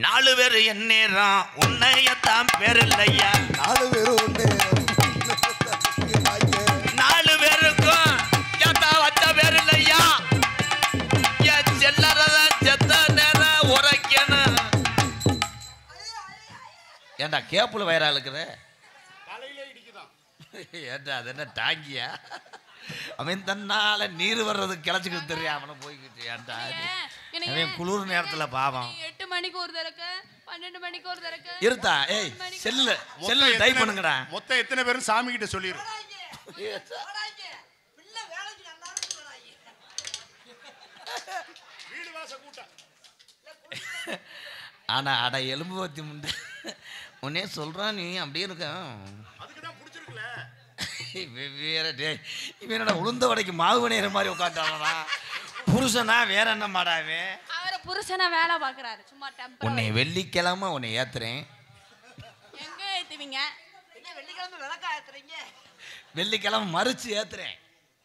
4 பேர் எந்நேரம் உன்னையத்தான் பேர் இல்லையா 4 பேரு ஒண்ணு 4 பேருக்கும் ஏத்தா வச்ச பேர் இல்லையா என் செல்லறதான் செத்த நேரம் உரைக்கணும் ஏண்டா கேப்புல வயிறா இருக்கிற ஏண்டா அது என்ன டாங்கியா அவன் தன்னால நீர் வர்றதுக்கு கிளச்சிக்கிட்டு தெரியும் அவனை போய்கிட்டு ஏன்டா அவன் குளிர் நேரத்துல பாவம் 8 மணிக்கு ஒரு தடக்க 12 மணிக்கு ஒரு தடக்க இருத்தா ஏய் செல்லுல டைப் பண்ணுங்கடா மொத்தம் எத்தனை பேரும் சாமி கிட்ட சொல்லிரு பிள்ளை வேலைக்கு நல்லா வீடு வாச கூட்ட ஆனா அட எலும்பு வத்தி முண்டை உன்னே சொல்றான் நீ அப்படியே இருக்க அதுக்கு தான் பிடிச்சிருக்குல வேற டே இவனோட உளுந்த வடைக்கு மாவு பணியிற மாதிரி உட்காந்துட்டானா புருஷனா வேற என்ன மாடாவே அவர புருஷனா வேலை பாக்குறாரு சும்மா டெம்பர் உன்னை வெள்ளிக்கிழமை உன்னை ஏத்துறேன் எங்க ஏத்துவீங்க என்ன வெள்ளிக்கிழமை விளக்கா ஏத்துறீங்க வெள்ளிக்கிழமை மறிச்சு ஏத்துறேன்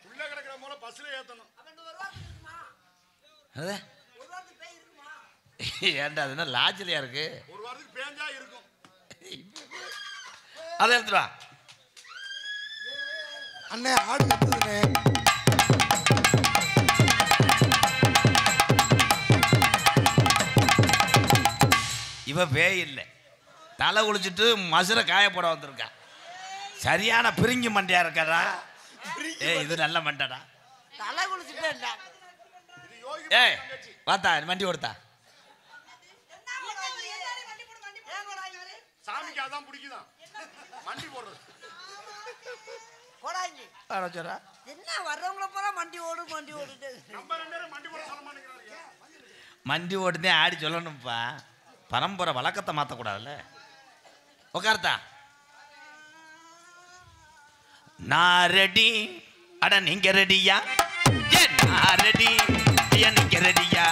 உள்ள கிடக்குற மூல பஸ்ல ஏத்தணும் அவன் 1 வாரத்துக்கு இருக்குமா அது 1 வாரத்துக்கு பேய் இருக்குமா ஏன்டா அது என்ன லாஜிலியா இருக்கு ஒரு வாரத்துக்கு பேஞ்சா இருக்கும் அதை எடுத்துட்டு வா அண்ணே ஆடு கட்டுதுண்ணே இவ பேய் இல்லை தலை குளிச்சுட்டு மசுரை காய போட வந்திருக்கா சரியான பிரிங்கி மண்டையா இருக்காடா. ஏய் இது நல்ல மண்டடா. தலை குளிச்சுட்டேன்டா. ஏய் வாத்தா வண்டி ஓடுத்தா. சாமிக்கு அதான் பிடிக்குதான் மண்டி போடுறது. கோடாங்கி ஆரோச்சரா என்ன வர்றவங்கள பூரா மண்டி ஓடுது. நம்ம ரெண்டு பேரும் மண்டி போட சொல்ல மாட்டேங்கிறாரு. மண்டி ஓடுதே ஆடி சொல்லணும்ப்பா. பரம்பரை வழக்கத்தை மாற்றக்கூடாதுல்ல. உட்கார்த்தா. நான் ரெடி. அட நீங்க ரெடியா? நான் ரெடி. ஐயா நீங்க ரெடியா?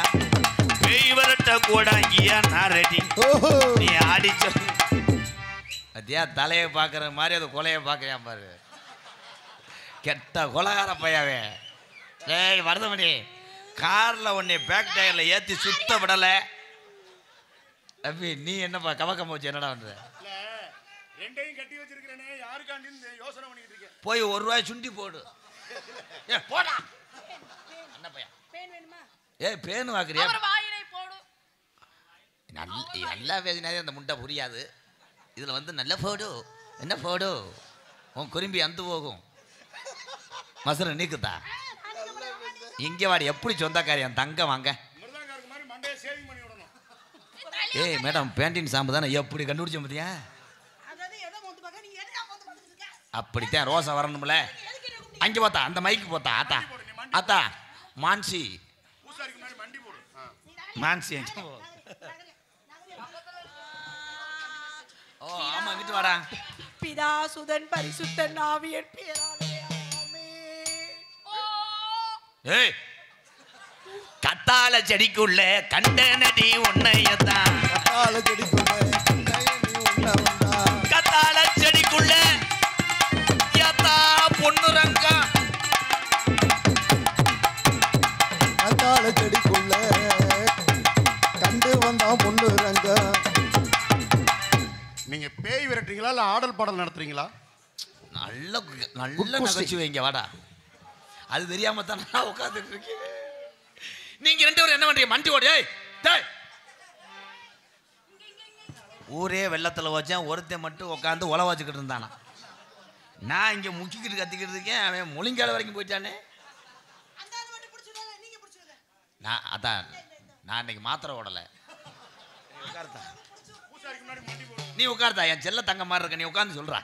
பேய் வரட்ட கூடாங்கியா நான் ரெடி. நீ ஆடி சொல்லு. அத்தியா தலையை பார்க்குற மாதிரி அது கொலையை பார்க்கறியா பாரு. கெட்ட கொலகார பையாவே. டேய் வரதமணி காரில் உன்னை பேக் டயரில் ஏற்றி சுத்த விடலை. அபி நீ என்னப்பா கவக்கம் வச்சு என்னடா பண்ணுற? ரெண்டையும் கட்டி வச்சிருக்கிறேனே யாருக்காண்டின்னு யோசனை பண்ணிட்டு இருக்கேன். போய் ₹1 சுண்டி போடு. ஏ போடா என்ன பையா. ஏ பேனு வாக்குறியா? நல்லா பேசினாதே அந்த முட்டை புரியாது. இதில் வந்து நல்ல போடு என்ன போடு உன் குறும்பி அந்து போகும். மசுரை நீக்குதா இங்கே வாடி. எப்படி சொந்தக்காரி என் தங்க வாங்க. மிருதாங்காருக்கு மாதிரி மண்டையை சேவிங் பண்ணி விடணும். ஏய் மேடம் பேண்டின் சாம்பு தானே எப்படி கண்டுபிடிச்ச பார்த்தியா? அப்படித்தான் ரோசை வரணும்ல. அங்கே பார்த்தா அந்த மைக்கு போத்தா. ஆத்தா ஆத்தா மான்சி பூசாரிக்கு மாதிரி மண்டி போடு. மான்சி ஓ ஆமா இங்கிட்டு வாடா. பிதா சுதன் பரிசுத்தன் ஆவியின் பெயராலே ஆமென். ஏய் கத்தாழ செடிக்குள்ள கண்டனடி உன்னையத்தான். கத்தாழ செடிக்குள்ள கண்டனடி உன்னையத்தான். கத்தாழ செடிக்குள்ள யத்தா பொன்னுரங்கா. கத்தாழ செடிக்குள்ள கண்டு வந்தான் பொன்னுரங்க. நீங்க பேய் விரட்டுறீங்களா இல்ல ஆடல் பாடல் நடத்துறீங்களா? நல்ல நல்ல நகைச்சுவைங்க வாடா. அது தெரியாம தான் நான் உட்காந்துட்டு இருக்கேன். நீங்க ரெண்டு பேரும் என்ன பண்றீங்க? மண்டி ஓடு. டேய் ஊரே வெள்ளத்தில் வச்சேன். ஒருத்தன் மட்டும் உட்காந்து உழ வச்சுக்கிட்டு இருந்தானா. நான் இங்கே முக்கிக்கிட்டு கத்திக்கிட்டு இருக்கேன். அவன் முழிங்கால வரைக்கும் போயிட்டானே. நான் அதான் நான் இன்னைக்கு மாத்திரை ஓடலை. உட்கார்த்தா நீ உட்கார்த்தா. என் செல்ல தங்க மாதிரி இருக்க நீ உட்காந்து சொல்றா.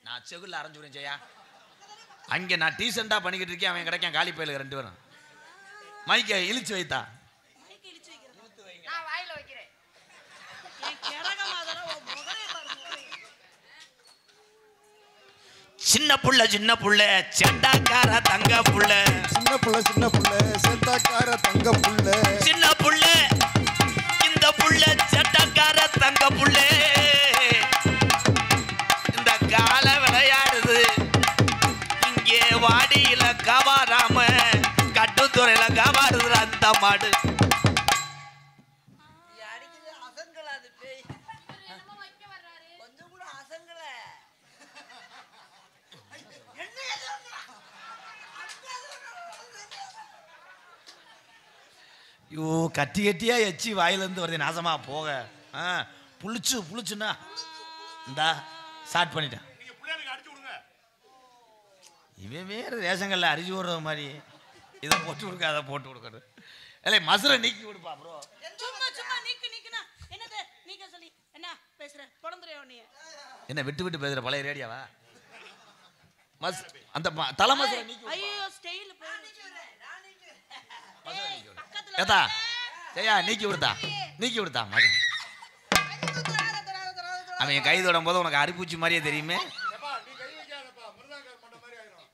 நான் செகுல்ல அரைஞ்சுறேன் செய்யா. அங்கே நான் டீசெண்டாக பண்ணிக்கிட்டு இருக்கேன். அவன் கிடைக்கான் காலி பயிலுக்கு ரெண்டு பேரும். மைக்கை இழிச்சு வைத்தா. நான் வாயில வைக்கிறேன். சின்ன புள்ள செண்டாக்கார தங்க புள்ள. சின்ன புள்ள செத்தாக்கார தங்க புள்ள. சின்ன புள்ள இந்த புள்ள செண்டாக்கார தங்க புள்ள. இந்த கால விளையாடுது இங்கே வாடியில கவாராம கட்டுத்துறையில கவாடுது அந்த மாடு. அடிக்குது அசங்கல. அது பேய் கொஞ்சம் கூட அசங்கல. ஐயோ கட்டி கட்டியா எச்சி வாயிலேருந்து வருது. நாசமா போக. புளிச்சுன்னா இந்தா ஸ்டார்ட் பண்ணிட்டேன். நீங்க பிள்ளைகளுக்கு அடிச்சு விடுங்க. இவன் வேறு ரேஷங்கள்ல அரிசி விடுற மாதிரி இதை போட்டு கொடுக்க அதை போட்டு கொடுக்கறது. இல்லை மசுரை நீக்கி கொடுப்பா ப்ரோ. சும்மா நீக்குனா என்னது நீக்க சொல்லி என்ன பேசுற? பொழந்துறியோ நீ? என்ன விட்டு விட்டு பேசுற பழைய ரேடியாவா? அந்த தலை மசுரை நீக்கி. ஐயோ ஸ்டைல் ஏதா செய்யா நீக்கி கொடுத்தா மகன். அவன் என் கை தொடும் போது உனக்கு அரிப்பூச்சி மாதிரியே தெரியுமே. ஏப்பா நீ கை வைக்காதப்பா. மிருதாங்கார் மண்ட மாதிரி ஆயிரும்.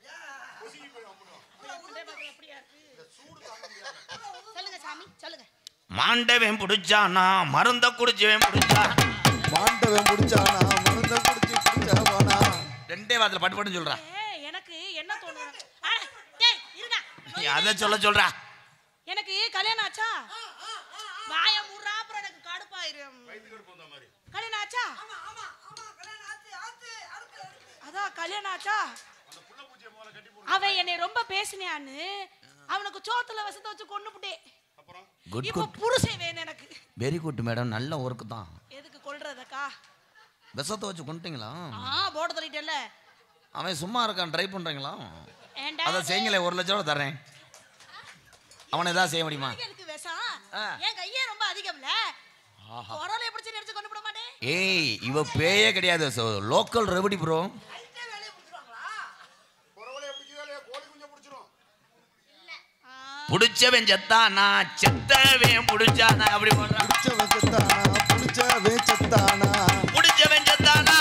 பொசுங்கி போய் அம்புடும். சொல்லுங்க சாமி சொல்லுங்க. மாண்டவன் பிடிச்சானா மருந்த குடிச்சவன் பிடிச்சா. மாண்டவன் பிடிச்சானா மருந்த குடிச்சவனா. ரெண்டே வாரத்தில் பட்டு பட்டுன்னு சொல்றா. எனக்கு என்ன தோணுது? டேய் இருடா. நீ அதை சொல்றா. எனக்கு கல்யாணம் ஆச்சா? வாய மூடுறா அப்புறம் எனக்கு கடுப்பாயிரும். கல்யாணம் ஆச்சா? அதான் கல்யாணம் ஆச்சா? அவன் என்னை ரொம்ப பேசினான்னு அவனுக்கு சோத்துல வசத்தை வச்சு கொன்னுப்புட்டேன். இப்போ புருஷன் வேணும் எனக்கு. Very good madam. நல்ல ஒர்க்கு தான். எதுக்கு கொல்றதக்கா? விஷத்தை வச்சு கொண்டுட்டீங்களா? போட தள்ளிட்டேல்ல. அவன் சும்மா இருக்கான், ட்ரை பண்றீங்களா? ஏண்டா அதை செய்யுங்களே, 1 லட்சம் ரூபா தரேன். அவனை ஏதாவது செய்ய முடியுமா? எனக்கு விஷம் என் கையே ரொம்ப அதிகம்ல. குரலை எப்படி நினைச்சு கொண்டு போட மாட்டேன். ஏய், இவ பேயே கிடையாது, லோக்கல் ரெவடி ப்ரோ. புடிச்சவன் செத்தானா, செத்தவன் புடிச்சானா, அப்படி பண்றான். புடிச்சவன் செத்தானா, புடிச்சவன் செத்தானா,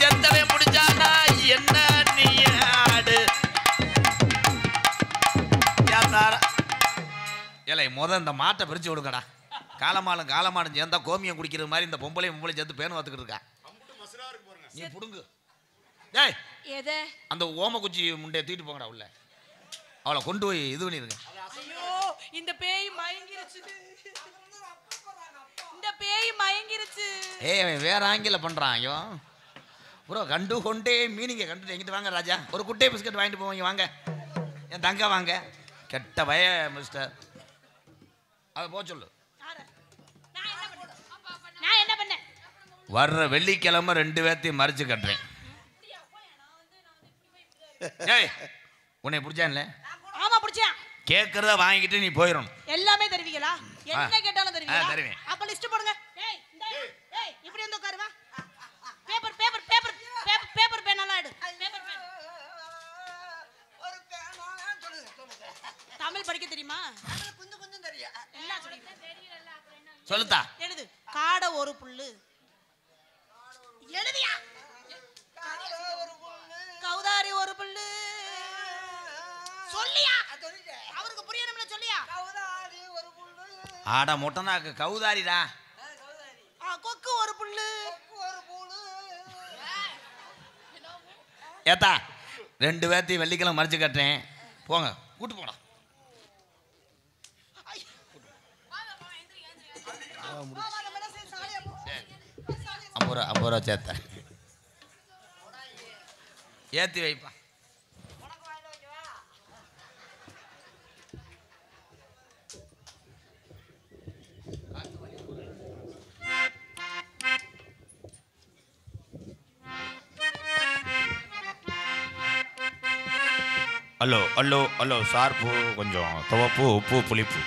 செத்தவன் புடிச்சானா, என்ன நீ ஆடு ஏலை இந்த மாட்டை பிரிச்சு விடுங்கடா. காலமாடும் சேர்ந்தா கோமியம் குடிக்கிறது மாதிரி இந்த பொம்பளையும் சேர்த்து பேன் வாத்துக்கிட்டு இருக்கா. நீ புடுங்கு. ஏய், அந்த ஓம குச்சி முண்டைய தூக்கிட்டு போங்கடா உள்ள. அவளை கொண்டு போய் இது பண்ணிருங்க. ஐயோ, இந்த பேய் மயங்கிருச்சு. ஏய், வேற ஆங்கில பண்றான். ஐயோ ப்ரோ, கண்டு கொண்டே மீனிங்க கண்டு எங்கிட்டு வாங்க ராஜா. ஒரு குட்டை பிஸ்கட் வாங்கிட்டு போவீங்க வாங்க. என் தங்க வாங்க. கெட்ட பய மிஸ்டர். அதை போக சொல்லு. நான் என்ன பண்ணேன்? வர்ற வெள்ளிக்கிழமை 2 பேர்த்தையும் மறிச்சு கட்டுறேன். ஏய், உன்னை பிடிச்சான்ல? ஆமா, பிடிச்சேன். கேட்கறத வாங்கிட்டு நீ போயிடணும். எல்லாமே தருவீங்களா? என்ன கேட்டாலும் தருவீங்களா? தருவேன். அப்ப லிஸ்ட் போடுங்க. ஏய், இப்படி வந்து உட்காருமா. பேப்பர் பேன் எல்லாம் எடு. Paper pen. ஒரு பேனா சொல்லுங்க. தமிழ் படிக்க தெரியுமா? கொஞ்சம் தெரியும். எல்லாம் சொல்லுங்க. சொல்லுதா. எழுது. காடை ஒரு புல்லு. எழுதியா? கௌதாரி ஒரு புல்லு. சொல்லியா? அவருக்கு புரியணும்ல, சொல்லியா? கௌதாரி ஒரு புல்லு. ஆட மொட்டனா கௌதாரிடா. கொக்கு ஒரு புல்லு. ஏத்தா 2 பேர்த்தையும் வெள்ளிக்கிழமை மறிச்சு கட்டுறேன். போங்க, கூட்டு போடா. 50 ரூபா சேர்த்த ஏற்றி வைப்பா. ஹலோ சார், பூ கொஞ்சம் துவப்பு, உப்பு, புளிப்பு.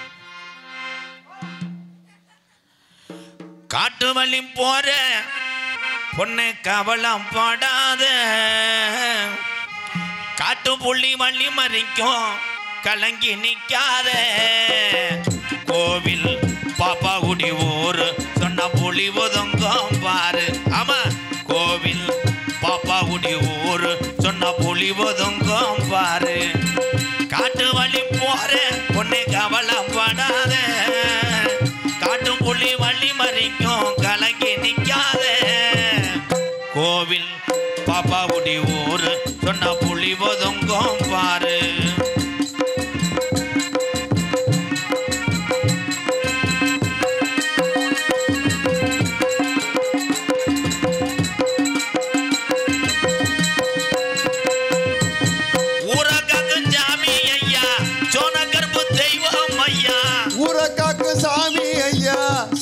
காட்டு வழி போற பொண்ணு கவலம் படாத, காட்டு புள்ளி வள்ளி மறிக்கும் கலங்கி நிக்காத. கோவில் பாப்பா குடி ஊரு சொன்ன புலி ஒதுங்கும் பாரு. ஆமா, கோவில் பாப்பா குடி ஊரு சொன்ன புலி ஒதுங்கும் பாரு. காட்டு வழி போற பொண்ணு கவலம் படாத, காட்டு புள்ளி வள்ளி மறிக்கும் கலங்கி நிக்காத. கோவில் பாப்பா குடி ஊரு சொன்ன புலி ஒதுங்கும் பாரு.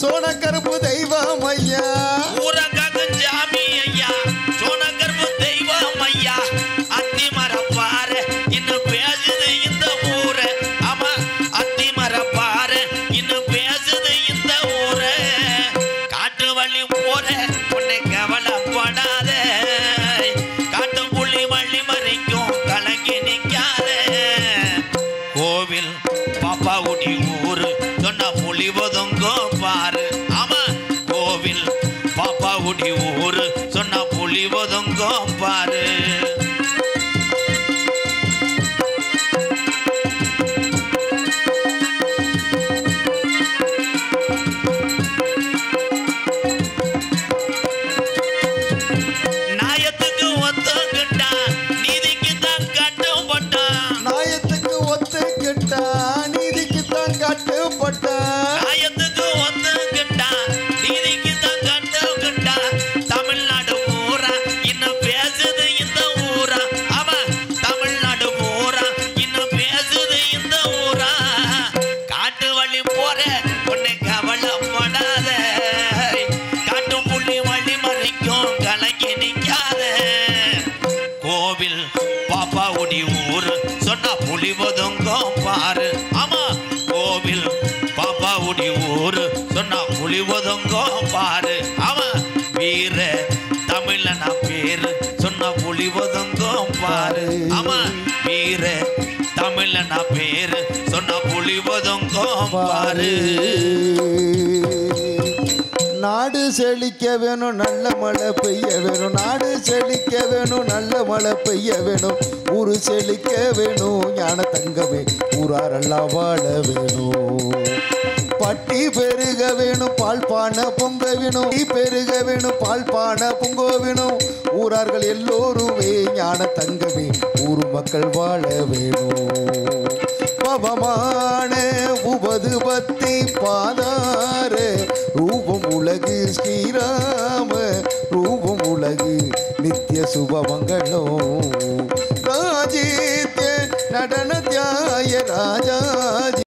சோனக்கருப்பு தெய்வம் ஐயா, ஊரகாக்கு ஜாமி ஐயா, சோனக்கருப்பு தெய்வம் ஐயா. அத்தி மரப்பாரு இன்னும் பேசுது இந்த ஊரு. ஆமா, அத்தி மரப்பாரு இன்னும் பேசுது இந்த ஊரு. காட்டு வள்ளி போற உன்னை கவலைப்படாத, காட்டு புள்ளி வள்ளி மறிக்கும் கலங்கி நிக்காத. கோவில் பாப்பா குடி ஊரு சொன்ன புலி ஒதுங்கோ பாரு. ஆமா, கோவில் பாப்பா குடி ஊரு சொன்ன புலி ஒதுங்கோ பாரு. நாயத்துக்கு ஒத்துக்கிட்டா நீதிக்கு தான் கட்டுப்பட்டா. நாயத்துக்கு ஒத்துக்கிட்டா நீதிக்கு தான் கட்டுப்பட்டா. நாயத்துக்கு ஒத்துக்கிட்டா நீதிக்கு தான் கட்டுக்கிட்டா. தமிழ்நாடு பூரா இன்னும் பேசுது இந்த ஒளிவதுங்கும் பாரு. ஆமா கோவில் பாப்பாவுடி ஊரு சொன்னா ஒளிவதுங்கும் பாரு. ஆமா வீர தமிழனா பேரு சொன்னா ஒளிவதுங்கும் பாரு. ஆமா வீர தமிழனா பேரு சொன்னா ஒளிவதுங்கும் பாரு. நாடு செழிக்க வேணும், நல்ல மழை பெய்ய வேணும். நாடு செழிக்க வேணும், நல்ல மழை பெய்ய வேணும். ஊரு செழிக்க வேணும், ஞான தங்கமே ஊராரெல்லாம் வாழ வேணும். பட்டி பெருக வேணும், பால் பானை பொங்க வேணும். டீ பெருக வேணும், பால் பானை பொங்க வேணும். ஊரார்கள் எல்லோருமே ஞான தங்கமே ஊரு மக்கள் வாழ வேணும். பவமான உபது பத்தி பாதார ரூபம் உலகு ஸ்ரீராம ரூபம் உலகு நித்திய சுபமங்களம். ராஜித்ய நடன தியாய ராஜாஜி